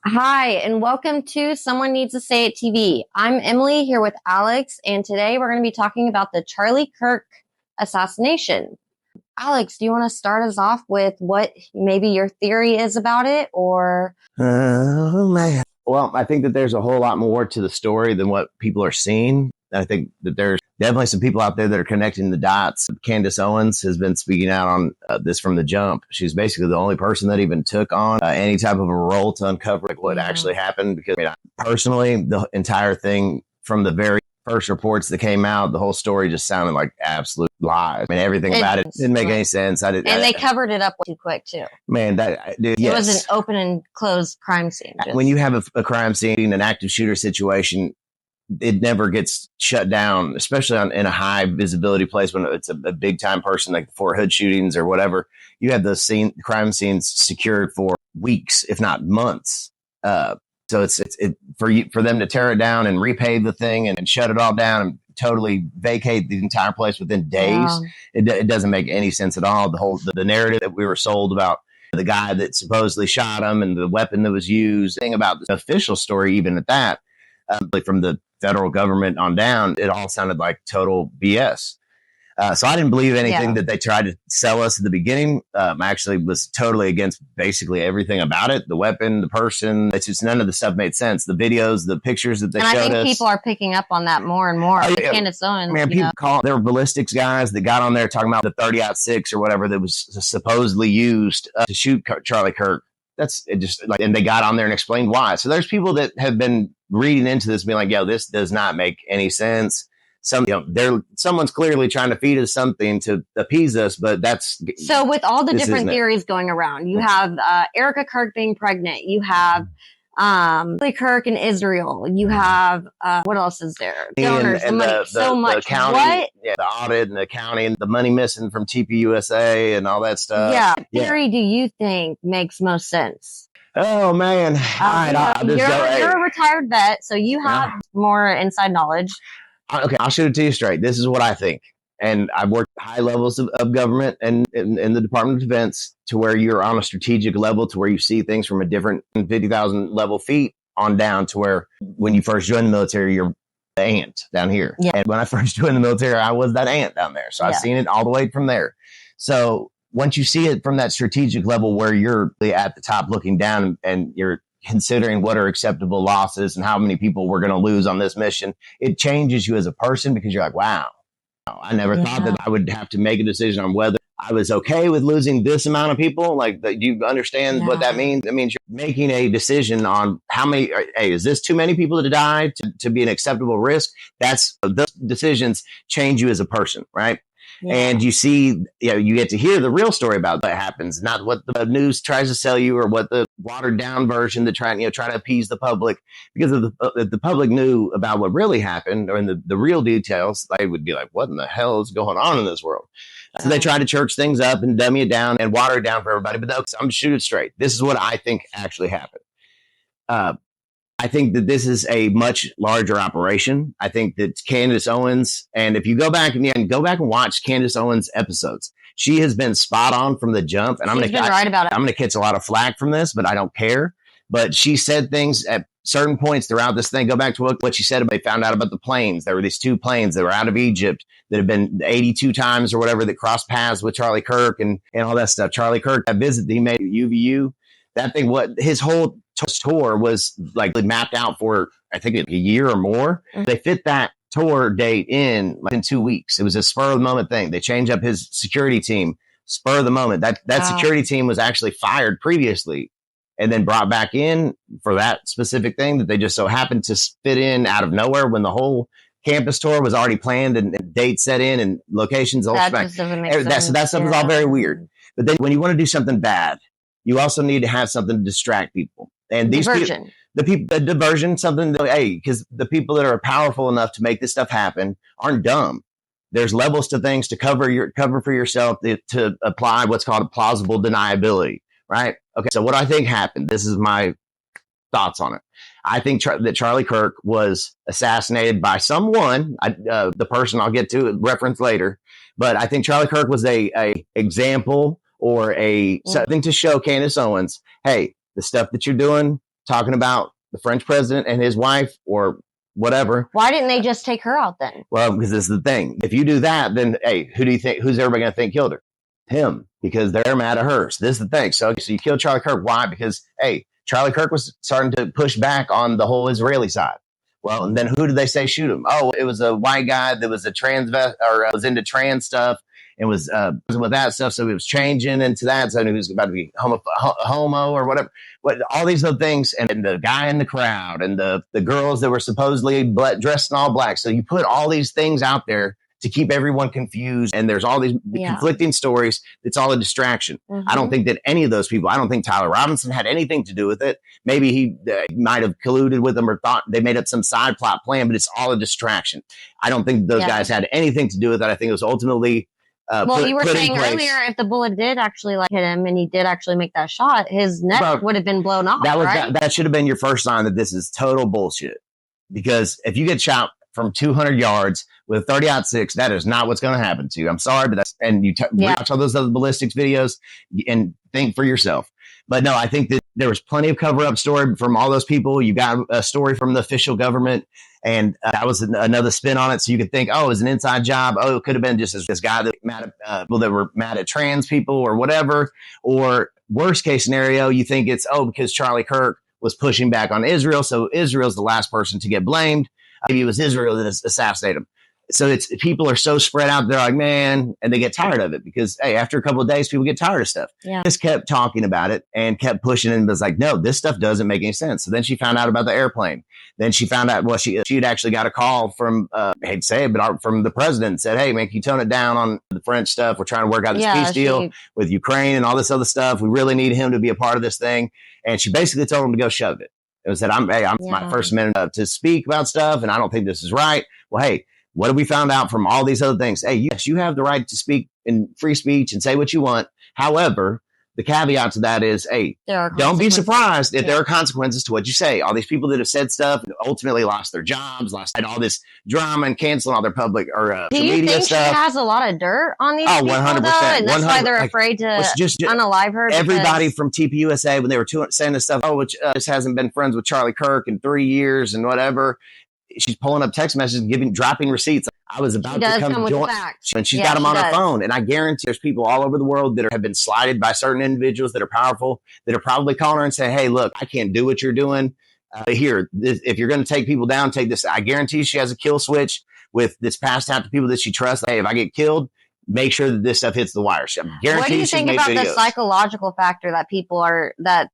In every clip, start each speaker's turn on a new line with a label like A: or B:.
A: Hi, and welcome to Someone Needs to Say It TV. I'm Emily here with Alex, and today we're going to be talking about the Charlie Kirk assassination. Alex, do you want to start us off with what maybe your theory is about it, or?
B: Oh, man. Well, I think that there's a whole lot more to the story than what people are seeing. I think that there's definitely some people out there that are connecting the dots. Candace Owens has been speaking out on this from the jump. She's basically the only person that even took on any type of a role to uncover what actually happened. Because personally, the entire thing from the very first reports that came out, the whole story just sounded like absolute lies. I mean, everything about it didn't make any sense.
A: They covered it up too quick too.
B: Man,
A: it was an open and closed crime scene.
B: When you have a crime scene, an active shooter situation, it never gets shut down, especially in a high visibility place when it's a big time person like the Fort Hood shootings or whatever. You have those crime scenes secured for weeks, if not months. So it's for them to tear it down and repave the thing and shut it all down and totally vacate the entire place within days. Yeah. It doesn't make any sense at all. The narrative that we were sold about the guy that supposedly shot him and the weapon that was used, thing about the official story, even at that, from the federal government on down, it all sounded like total BS. So I didn't believe anything that they tried to sell us at the beginning. I actually was totally against basically everything about it. The weapon, the person, it's just none of the stuff made sense. The videos, the pictures that they showed us.
A: And I think people are picking up on that more and more. Candace Owens.
B: Man, people there were ballistics guys that got on there talking about the 30-06 or whatever that was supposedly used to shoot Charlie Kirk. That's it, just like, and they got on there and explained why. So there's people that have been reading into this, being like, "Yo, this does not make any sense." Someone's clearly trying to feed us something to appease us, but that's
A: so. With all the different theories going around, you have Erica Kirk being pregnant. You have Charlie Kirk in Israel. You have what else is there? Donors, the money, so much.
B: The county, what? Yeah, the audit and the accounting and the money missing from TPUSA and all that stuff.
A: Yeah. What theory do you think makes most sense?
B: Oh man!
A: You're a retired vet, so you have more inside knowledge.
B: Okay, I'll shoot it to you straight. This is what I think. And I've worked high levels of government and in the Department of Defense to where you're on a strategic level to where you see things from a different 50,000 level feet on down to where when you first join the military, you're the ant down here. Yeah. And when I first joined the military, I was that ant down there. So I've seen it all the way from there. So once you see it from that strategic level where you're at the top looking down and you're considering what are acceptable losses and how many people we're going to lose on this mission, it changes you as a person because you're like, wow, I never thought that I would have to make a decision on whether I was okay with losing this amount of people. Like, do you understand what that means? It means you're making a decision on how many, hey, is this too many people to die to be an acceptable risk? Those decisions change you as a person, right? Yeah. And you see, you get to hear the real story about what happens, not what the news tries to sell you or what the watered down version that try to appease the public. Because if the public knew about what really happened or in the real details, they would be like, what in the hell is going on in this world? So they try to church things up and dummy it down and water it down for everybody. But I'm going to shoot it straight. This is what I think actually happened. I think that this is a much larger operation. I think that Candace Owens, and if you go back and watch Candace Owens episodes, she has been spot on from the jump. And I'm going to catch a lot of flack from this, but I don't care. But she said things at certain points throughout this thing. Go back to what she said. They found out about the planes. There were these two planes that were out of Egypt that had been 82 times or whatever that crossed paths with Charlie Kirk and all that stuff. Charlie Kirk, that visit that he made at UVU, that thing, what his whole tour was like mapped out for, I think a year or more. Mm-hmm. They fit that tour date in 2 weeks. It was a spur of the moment thing. They changed up his security team, spur of the moment. That security team was actually fired previously and then brought back in for that specific thing that they just so happened to fit in out of nowhere when the whole campus tour was already planned and dates set in and locations.
A: That doesn't make sense.
B: So that stuff is all very weird. But then when you want to do something bad, you also need to have something to distract people. And these
A: diversion.
B: The diversion, something that, because the people that are powerful enough to make this stuff happen aren't dumb. There's levels to things to cover for yourself to apply what's called a plausible deniability, right? Okay, so what I think happened, this is my thoughts on it. I think that Charlie Kirk was assassinated by someone, the person I'll get to reference later, but I think Charlie Kirk was a example or something to show Candace Owens, hey, the stuff that you're doing talking about the French president and his wife or whatever.
A: Why didn't they just take her out then?
B: Well, because this is the thing. If you do that, then, hey, who do you think, who's everybody going to think killed her? Him, because they're mad at her. So this is the thing. So you killed Charlie Kirk. Why? Because, hey, Charlie Kirk was starting to push back on the whole Israeli side. Well, and then who did they say shoot him? Oh, it was a white guy that was a was into trans stuff and was with that stuff. So he was changing into that. So he was about to be homo or whatever. All these other things. And the guy in the crowd and the girls that were supposedly dressed in all black. So you put all these things out there to keep everyone confused. And there's all these conflicting stories. It's all a distraction. Mm-hmm. I don't think that any of those people, I don't think Tyler Robinson had anything to do with it. Maybe he might have colluded with them or thought they made up some side plot plan, but it's all a distraction. I don't think those guys had anything to do with it. I think it was ultimately
A: you were saying earlier, if the bullet did actually hit him and he did actually make that shot, his neck would have been blown off.
B: That should have been your first sign that this is total bullshit. Because if you get shot from 200 yards with a 30-06, that is not what's going to happen to you. I'm sorry, but watch all those other ballistics videos and think for yourself. But no, I think that there was plenty of cover-up story from all those people. You got a story from the official government, and that was another spin on it. So you could think, oh, it was an inside job. Oh, it could have been just this guy that people that were mad at trans people or whatever. Or worst case scenario, you think it's, because Charlie Kirk was pushing back on Israel, so Israel's the last person to get blamed. Maybe it was Israel that assassinated him. So people are so spread out. They're like, man, and they get tired of it because, hey, after a couple of days, people get tired of stuff. Yeah. Just kept talking about it and kept pushing it and was like, no, this stuff doesn't make any sense. So then she found out about the airplane. Then she found out, she'd actually got a call from, I hate to say it, but from the president and said, hey, man, can you tone it down on the French stuff? We're trying to work out this peace deal with Ukraine and all this other stuff. We really need him to be a part of this thing. And she basically told him to go shove it. It said, I'm my first minute to speak about stuff, and I don't think this is right. Well, hey, what have we found out from all these other things? Hey, yes, you have the right to speak in free speech and say what you want. However, the caveat to that is, hey, don't be surprised if there are consequences to what you say. All these people that have said stuff ultimately lost their jobs, had all this drama and canceling all their public or media stuff. Do you think she
A: has a lot of dirt on these people, 100%, though? And that's why they're afraid to unalive her?
B: Everybody from TPUSA, when they were saying this stuff, which just hasn't been friends with Charlie Kirk in 3 years and whatever, she's pulling up text messages and dropping receipts. I was about to come join, and she's got them on her phone. And I guarantee there's people all over the world that have been slighted by certain individuals that are powerful that are probably calling her and saying, hey, look, I can't do what you're doing. If you're going to take people down, take this. I guarantee she has a kill switch with this passed out to people that she trusts. Hey, if I get killed, make sure that this stuff hits the wire.
A: What do you think about the psychological factor that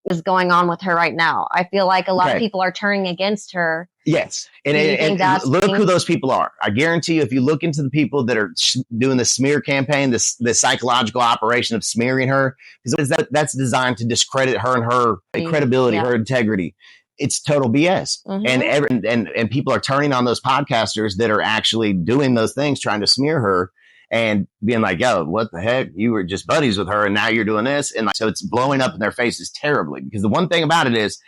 A: is going on with her right now? I feel like a lot of people are turning against her.
B: Yes. And look who those people are. I guarantee you, if you look into the people that are doing the smear campaign, this psychological operation of smearing her, because that's designed to discredit her and her credibility, her integrity. It's total BS. Mm-hmm. And people are turning on those podcasters that are actually doing those things, trying to smear her and being like, yo, what the heck? You were just buddies with her and now you're doing this. And so it's blowing up in their faces terribly, because the one thing about it is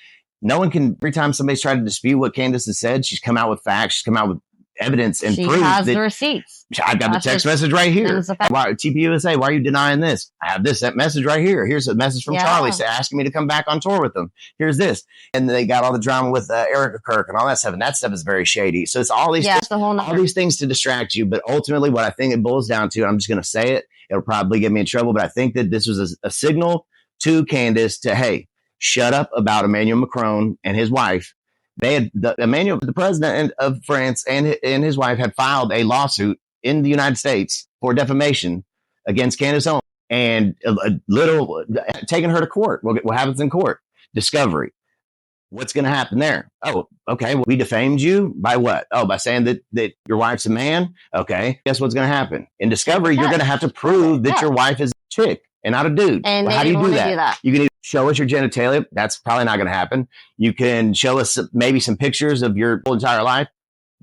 B: no one can, every time somebody's tried to dispute what Candace has said, she's come out with facts. She's come out with evidence and proof.
A: She has the receipts.
B: I've got the text message right here. Why, TPUSA, why are you denying this? I have that message right here. Here's a message from Charlie asking me to come back on tour with them. Here's this. And they got all the drama with Erica Kirk and all that stuff. And that stuff is very shady. So it's all these, all these things to distract you. But ultimately what I think it boils down to, and I'm just going to say it, it'll probably get me in trouble, but I think that this was a signal to Candace to, hey, shut up about Emmanuel Macron and his wife. They had the president of France and his wife had filed a lawsuit in the United States for defamation against Candace Owens, and taking her to court. What happens in court? Discovery. What's going to happen there? Oh, okay. Well, we defamed you by what? Oh, by saying that your wife's a man. Okay. Guess what's going to happen in discovery? You're going to have to prove that your wife is a chick and not a dude.
A: And
B: how do you do that? You can either show us your genitalia. That's probably not going to happen. You can show us maybe some pictures of your whole entire life.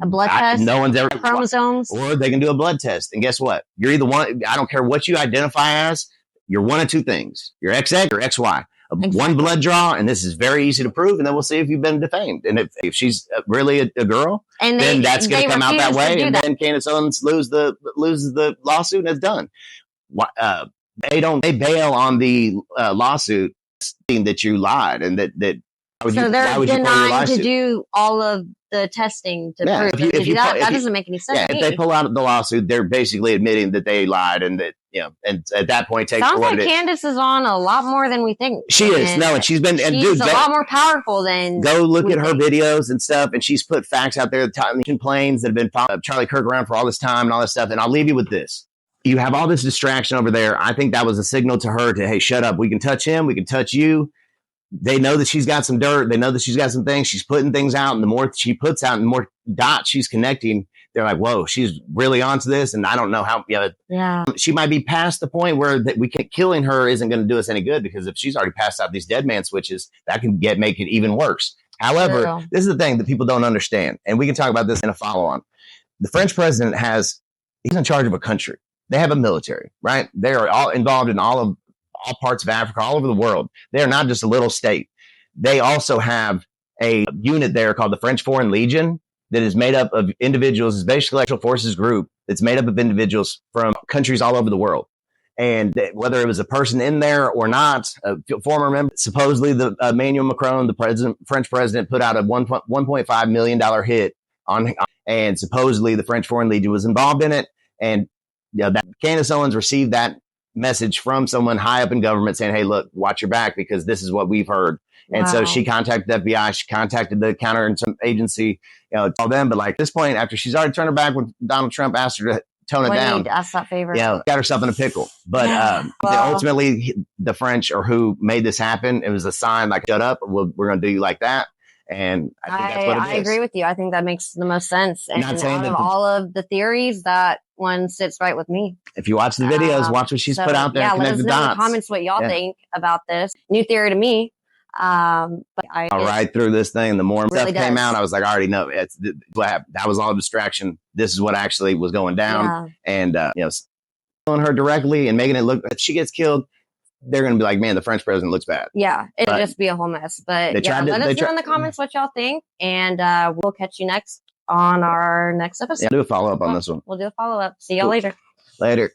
A: A blood test.
B: No one's ever
A: chromosomes.
B: Or they can do a blood test. And guess what? You're either one. I don't care what you identify as. You're one of two things. You're XX or XY. One blood draw, and this is very easy to prove. And then we'll see if you've been defamed. And if she's really a girl, then that's going to come out that way. And then Candace Owens loses the lawsuit, and it's done. They bail on the lawsuit, saying that you lied and that
A: So they're denying to do all of the testing to prove to do that. That doesn't make any sense.
B: Yeah, if they pull out the lawsuit, they're basically admitting that they lied and that, and at that point,
A: sounds like Candace is on a lot more than we think.
B: She is. No, and she's been, and
A: she's a lot more powerful than.
B: Go look at her videos and stuff, and she's put facts out there. The planes that have been following Charlie Kirk around for all this time and all this stuff. And I'll leave you with this. You have all this distraction over there. I think that was a signal to her to, hey, shut up. We can touch him. We can touch you. They know that she's got some dirt. They know that she's got some things. She's putting things out. And the more she puts out and the more dots she's connecting, they're like, whoa, she's really onto this. And I don't know how, she might be past the point where killing her isn't going to do us any good, because if she's already passed out these dead man switches, that can make it even worse. However, this is the thing that people don't understand. And we can talk about this in a follow on. The French president he's in charge of a country. They have a military, right? They are all involved in all parts of Africa, all over the world. They are not just a little state. They also have a unit there called the French Foreign Legion that is made up of individuals. It's basically a special forces group that's made up of individuals from countries all over the world. And whether it was a person in there or not, a former member, supposedly the Emmanuel Macron, the French president, put out a $1.5 million hit on, and supposedly the French Foreign Legion was involved in it. And that Candace Owens received that message from someone high up in government saying, hey, look, watch your back, because this is what we've heard. Wow. And so she contacted the FBI. She contacted the counterintelligence agency, called them. But like at this point, after she's already turned her back when Donald Trump asked her to tone it down,
A: ask that favor.
B: Got herself in a pickle. But ultimately, the French, or who made this happen, it was a sign like, shut up, we're going to do you like that. And I think that's what it is.
A: I agree with you. I think that makes the most sense. And out of all of the theories, that one sits right with me.
B: If you watch the videos, watch what she's put out there.
A: Yeah, let us know in the comments what y'all think about this. New theory to me. But
B: I'll ride through this thing. The more stuff came out, I was like, I already know. That was all a distraction. This is what actually was going down. Yeah. And, killing her directly and making it look, if she gets killed, they're going to be like, man, the French president looks bad.
A: Yeah, it'll just be a whole mess. But let us know in the comments what y'all think. And we'll catch you next on our next episode.
B: Yeah, do a follow-up on this one.
A: We'll do a follow-up. See y'all later.
B: Later.